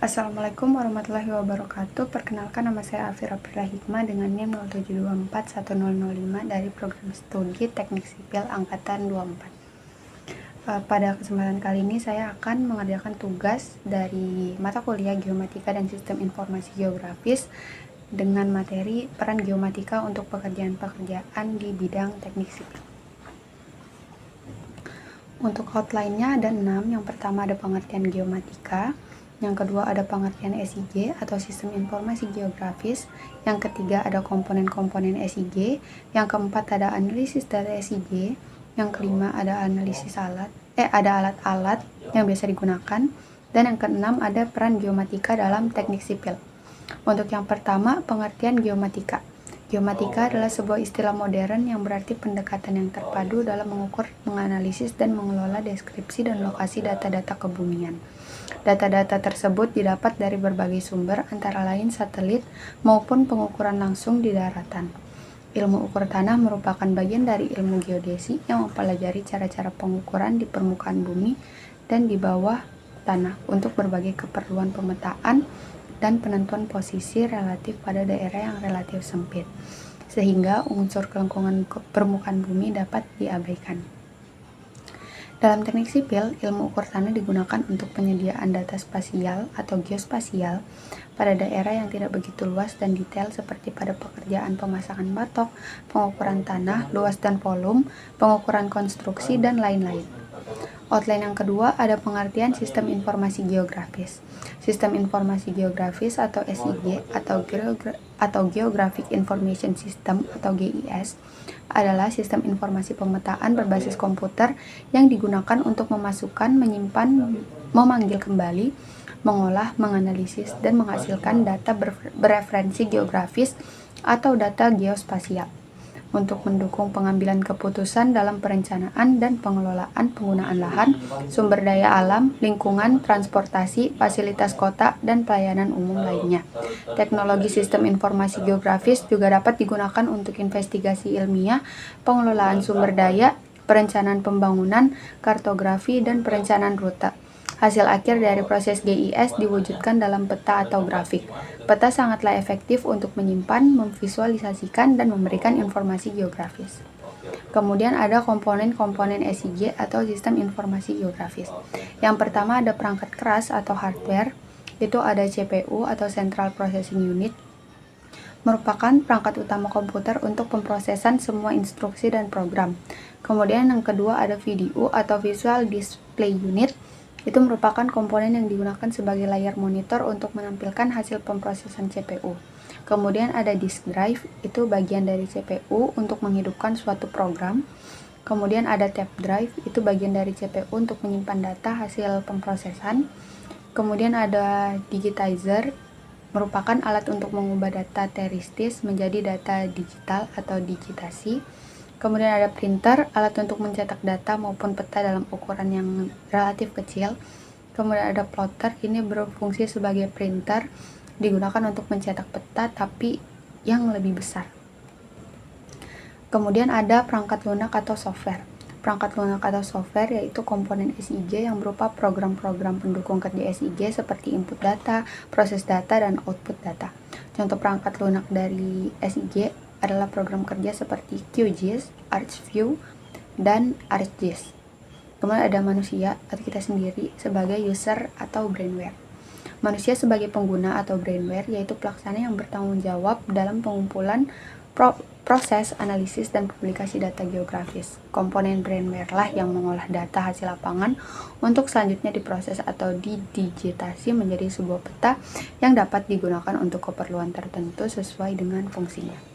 Assalamualaikum warahmatullahi wabarakatuh. Perkenalkan, nama saya Afira Aprila Hikmah dengan NIM 07241005 dari Program Studi Teknik Sipil Angkatan 24. Pada kesempatan kali ini saya akan mengerjakan tugas dari mata kuliah Geomatika dan Sistem Informasi Geografis dengan materi peran geomatika untuk pekerjaan-pekerjaan di bidang teknik sipil. Untuk outline-nya ada 6. Yang pertama ada pengertian geomatika. Yang kedua ada pengertian SIG atau Sistem Informasi Geografis. Yang ketiga ada komponen-komponen SIG. Yang keempat ada analisis data SIG. Yang kelima ada ada alat-alat yang biasa digunakan. Dan yang keenam ada peran geomatika dalam teknik sipil. Untuk yang pertama, pengertian geomatika. Geomatika adalah sebuah istilah modern yang berarti pendekatan yang terpadu dalam mengukur, menganalisis, dan mengelola deskripsi dan lokasi data-data kebumian. Data-data tersebut didapat dari berbagai sumber, antara lain satelit maupun pengukuran langsung di daratan. Ilmu ukur tanah merupakan bagian dari ilmu geodesi yang mempelajari cara-cara pengukuran di permukaan bumi dan di bawah tanah untuk berbagai keperluan pemetaan dan penentuan posisi relatif pada daerah yang relatif sempit, sehingga unsur kelengkungan permukaan bumi dapat diabaikan. Dalam teknik sipil, ilmu ukur tanah digunakan untuk penyediaan data spasial atau geospasial pada daerah yang tidak begitu luas dan detail seperti pada pekerjaan pemasangan batok, pengukuran tanah, luas dan volume, pengukuran konstruksi, dan lain-lain. Outline yang kedua ada pengertian Sistem Informasi Geografis. Sistem Informasi Geografis atau SIG atau Geographic Information System atau GIS adalah sistem informasi pemetaan berbasis komputer yang digunakan untuk memasukkan, menyimpan, memanggil kembali, mengolah, menganalisis, dan menghasilkan data bereferensi geografis atau data geospasial untuk mendukung pengambilan keputusan dalam perencanaan dan pengelolaan penggunaan lahan, sumber daya alam, lingkungan, transportasi, fasilitas kota, dan pelayanan umum lainnya. Teknologi sistem informasi geografis juga dapat digunakan untuk investigasi ilmiah, pengelolaan sumber daya, perencanaan pembangunan, kartografi, dan perencanaan rute. Hasil akhir dari proses GIS diwujudkan dalam peta atau grafik. Peta sangatlah efektif untuk menyimpan, memvisualisasikan, dan memberikan informasi geografis. Kemudian ada komponen-komponen SIG atau Sistem Informasi Geografis. Yang pertama ada perangkat keras atau hardware, itu ada CPU atau Central Processing Unit, merupakan perangkat utama komputer untuk pemrosesan semua instruksi dan program. Kemudian yang kedua ada VDU atau Visual Display Unit, itu merupakan komponen yang digunakan sebagai layar monitor untuk menampilkan hasil pemrosesan CPU. Kemudian ada disk drive, itu bagian dari CPU untuk menghidupkan suatu program. Kemudian ada tape drive, itu bagian dari CPU untuk menyimpan data hasil pemrosesan. Kemudian ada digitizer, merupakan alat untuk mengubah data teristis menjadi data digital atau digitasi. Kemudian ada printer, alat untuk mencetak data maupun peta dalam ukuran yang relatif kecil. Kemudian ada plotter, ini berfungsi sebagai printer, digunakan untuk mencetak peta tapi yang lebih besar. Kemudian ada perangkat lunak atau software. Perangkat lunak atau software yaitu komponen SIG yang berupa program-program pendukung kerja SIG seperti input data, proses data, dan output data. Contoh perangkat lunak dari SIG adalah program kerja seperti QGIS, ArcView, dan ArcGIS. Kemudian ada manusia atau kita sendiri sebagai user atau brainware. Manusia sebagai pengguna atau brainware yaitu pelaksana yang bertanggung jawab dalam pengumpulan, proses, analisis, dan publikasi data geografis. Komponen brainware lah yang mengolah data hasil lapangan untuk selanjutnya diproses atau didigitasi menjadi sebuah peta yang dapat digunakan untuk keperluan tertentu sesuai dengan fungsinya.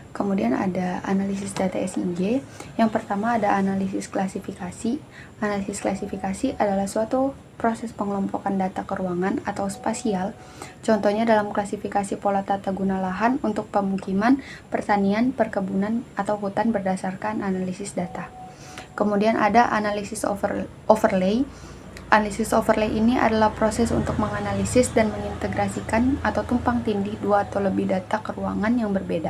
Kemudian ada analisis data SIG. Yang pertama ada analisis klasifikasi. Analisis klasifikasi adalah suatu proses pengelompokan data ke ruangan atau spasial. Contohnya dalam klasifikasi pola tata guna lahan untuk pemukiman, pertanian, perkebunan, atau hutan berdasarkan analisis data. Kemudian ada analisis overlay. Analisis overlay ini adalah proses untuk menganalisis dan mengintegrasikan atau tumpang tindih dua atau lebih data ke ruangan yang berbeda.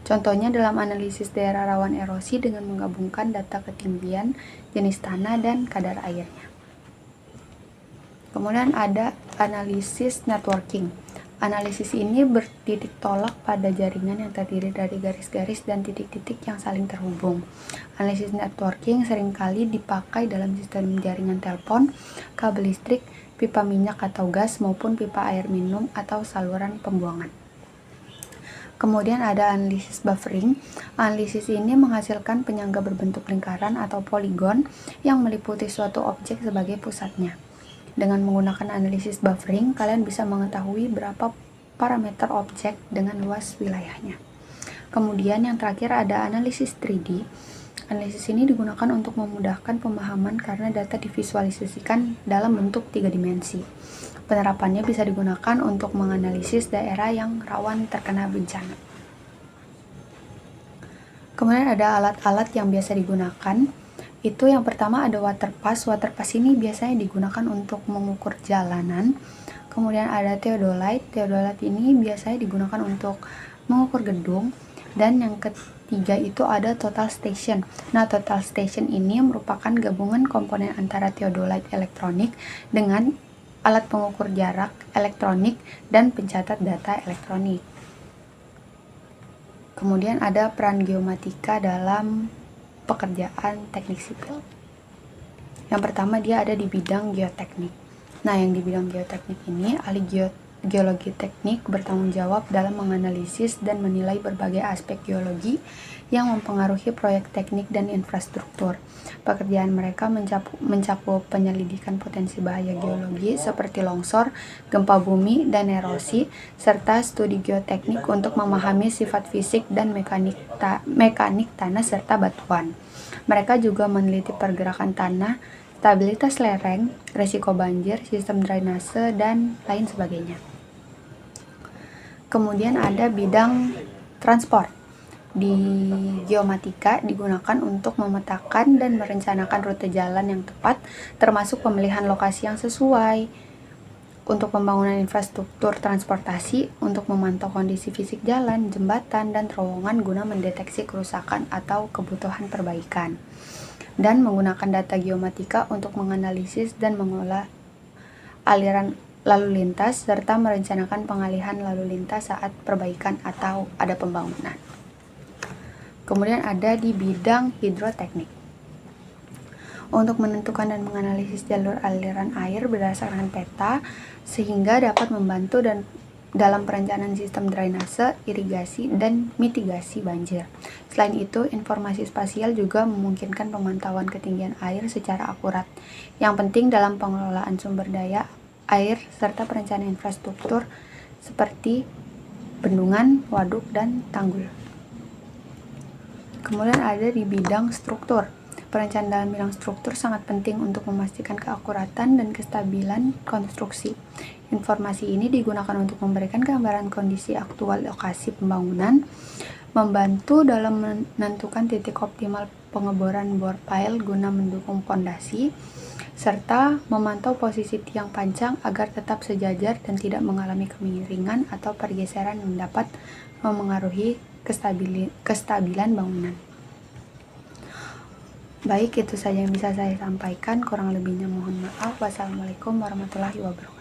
Contohnya dalam analisis daerah rawan erosi dengan menggabungkan data ketinggian, jenis tanah, dan kadar airnya. Kemudian ada analisis networking. Analisis ini bertitik tolak pada jaringan yang terdiri dari garis-garis dan titik-titik yang saling terhubung. Analisis networking seringkali dipakai dalam sistem jaringan telepon, kabel listrik, pipa minyak atau gas, maupun pipa air minum atau saluran pembuangan. Kemudian ada analisis buffering. Analisis ini menghasilkan penyangga berbentuk lingkaran atau poligon yang meliputi suatu objek sebagai pusatnya. Dengan menggunakan analisis buffering, kalian bisa mengetahui berapa parameter objek dengan luas wilayahnya. Kemudian yang terakhir ada analisis 3D. Analisis ini digunakan untuk memudahkan pemahaman karena data divisualisasikan dalam bentuk 3 dimensi. Penerapannya bisa digunakan untuk menganalisis daerah yang rawan terkena bencana. Kemudian ada alat-alat yang biasa digunakan. Itu yang pertama ada waterpass. Waterpass ini biasanya digunakan untuk mengukur jalanan. Kemudian ada theodolite. Theodolite ini biasanya digunakan untuk mengukur gedung. Dan yang ketiga itu ada total station. Nah, total station ini merupakan gabungan komponen antara theodolite elektronik dengan alat pengukur jarak elektronik dan pencatat data elektronik. Kemudian ada peran geomatika dalam pekerjaan teknik sipil. Yang pertama dia ada di bidang geoteknik. Nah, yang di bidang geoteknik ini ahli geologi teknik bertanggung jawab dalam menganalisis dan menilai berbagai aspek geologi yang mempengaruhi proyek teknik dan infrastruktur. Pekerjaan mereka mencakup penyelidikan potensi bahaya geologi seperti longsor, gempa bumi, dan erosi, serta studi geoteknik untuk memahami sifat fisik dan mekanik tanah serta batuan. Mereka juga meneliti pergerakan tanah, stabilitas lereng, risiko banjir, sistem drainase, dan lain sebagainya. Kemudian ada bidang transport. Di geomatika digunakan untuk memetakan dan merencanakan rute jalan yang tepat, termasuk pemilihan lokasi yang sesuai, untuk pembangunan infrastruktur transportasi, untuk memantau kondisi fisik jalan, jembatan, dan terowongan guna mendeteksi kerusakan atau kebutuhan perbaikan, dan menggunakan data geomatika untuk menganalisis dan mengolah aliran lalu lintas, serta merencanakan pengalihan lalu lintas saat perbaikan atau ada pembangunan. Kemudian ada di bidang hidroteknik. Untuk menentukan dan menganalisis jalur aliran air berdasarkan peta, sehingga dapat membantu dalam perencanaan sistem drainase, irigasi, dan mitigasi banjir. Selain itu, informasi spasial juga memungkinkan pemantauan ketinggian air secara akurat. Yang penting dalam pengelolaan sumber daya air serta perencanaan infrastruktur seperti bendungan, waduk, dan tanggul. Kemudian ada di bidang struktur. Perencanaan dalam bidang struktur sangat penting untuk memastikan keakuratan dan kestabilan konstruksi. Informasi ini digunakan untuk memberikan gambaran kondisi aktual lokasi pembangunan, membantu dalam menentukan titik optimal pengeboran bore pile guna mendukung pondasi, serta memantau posisi tiang pancang agar tetap sejajar dan tidak mengalami kemiringan atau pergeseran yang dapat memengaruhi kestabilan bangunan. Baik, itu saja yang bisa saya sampaikan. Kurang lebihnya mohon maaf. Wassalamualaikum warahmatullahi wabarakatuh.